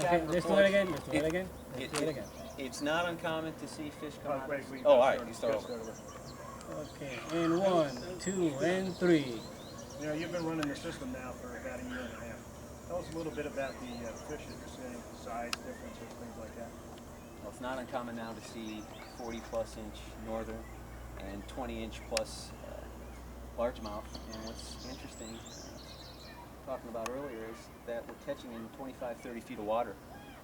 chat let's do it again. Let's do it again. It's not uncommon to see fish come out. Wait, All right, you start over. Okay, and 1, 2, and 3. You know, you've been running the system now for about a year and a half. Tell us a little bit about the fish that you're seeing, size differences, things like that. Well, it's not uncommon now to see 40-plus inch northern and 20-inch plus largemouth. And what's interesting, talking about earlier, is that we're catching in 25, 30 feet of water,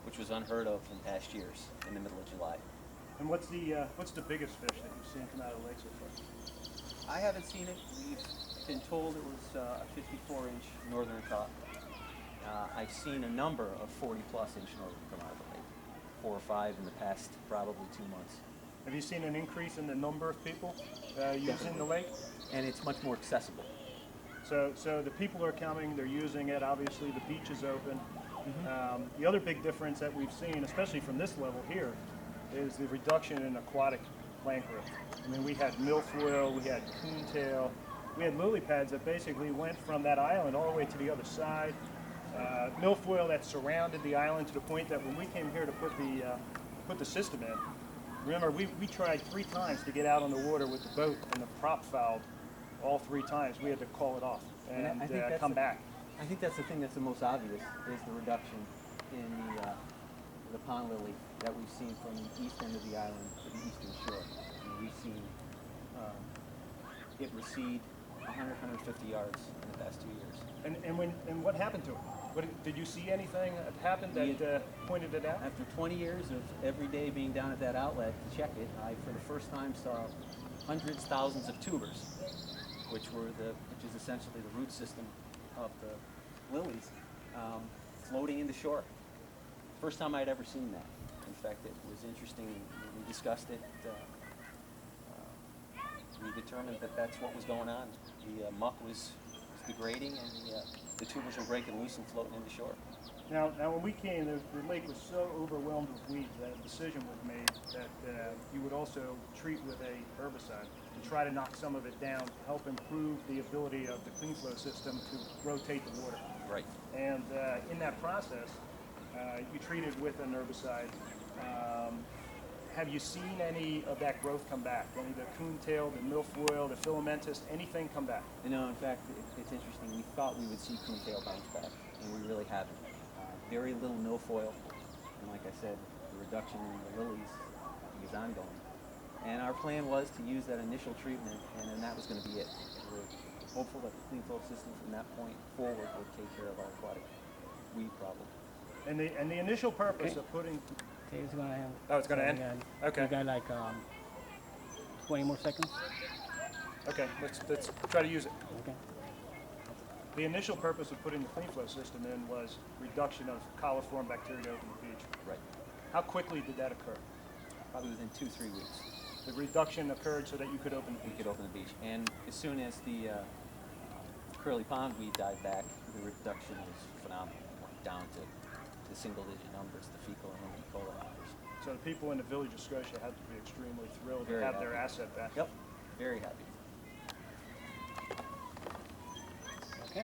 which was unheard of in past years in the middle of July. And what's the biggest fish that you've seen come out of the lake so far? I haven't seen it. We've been told it was a 54-inch northern cod. I've seen a number of 40-plus inch northern come out of the lake, 4 or 5 in the past probably 2 months. Have you seen an increase in the number of people using the lake? And it's much more accessible. So the people are coming, they're using it, obviously the beach is open. The other big difference that we've seen, especially from this level here, is the reduction in aquatic plant growth. I mean, we had milfoil, we had coontail, we had lily pads that basically went from that island all the way to the other side. Milfoil that surrounded the island to the point that when we came here to put the system in, remember we tried 3 times to get out on the water with the boat, and the prop fouled all 3 times. We had to call it off and come back. I think that's the thing that's the most obvious, is the reduction in the pond lily that we've seen from the east end of the island to the eastern shore. I mean, we've seen it recede 100, 150 yards in the past 2 years. And what happened to it? Did you see anything that happened that pointed it out? After 20 years of every day being down at that outlet to check it, I for the first time saw hundreds, thousands of tubers, which is essentially the root system of the lilies, floating into shore. First time I'd ever seen that. In fact, it was interesting. We discussed it. We determined that that's what was going on. The muck was degrading, and the tubers were breaking loose and floating into shore. Now when we came, the lake was so overwhelmed with weeds that a decision was made that you would also treat with a herbicide and try to knock some of it down to help improve the ability of the Clean-Flo system to rotate the water. Right. And in that process, you treated with an herbicide. Have you seen any of that growth come back? Any of the coontail, the milfoil, the filamentous, anything come back? No, in fact, it's interesting. We thought we would see coontail bounce back, and we really haven't. Very little milfoil, and like I said, the reduction in the lilies is ongoing. And our plan was to use that initial treatment, and then that was going to be it. We're hopeful that the Clean-Flo system from that point forward will take care of our aquatic weed problem. And the initial purpose of putting... Okay, it's gonna end. Oh, it's gonna end? Okay. We got like 20 more seconds. Okay, let's try to use it. Okay. The initial purpose of putting the Clean-Flo system in was reduction of coliform bacteria to open the beach. Right. How quickly did that occur? Probably within 2-3 weeks. The reduction occurred so that you could open the beach? We could open the beach. And as soon as the curly pond weed died back, the reduction was phenomenal. It went down to the single-digit numbers, the fecal and E. coli numbers. So the people in the village of Scotia had to be extremely thrilled Very to have happy. their asset back. Yep, very happy.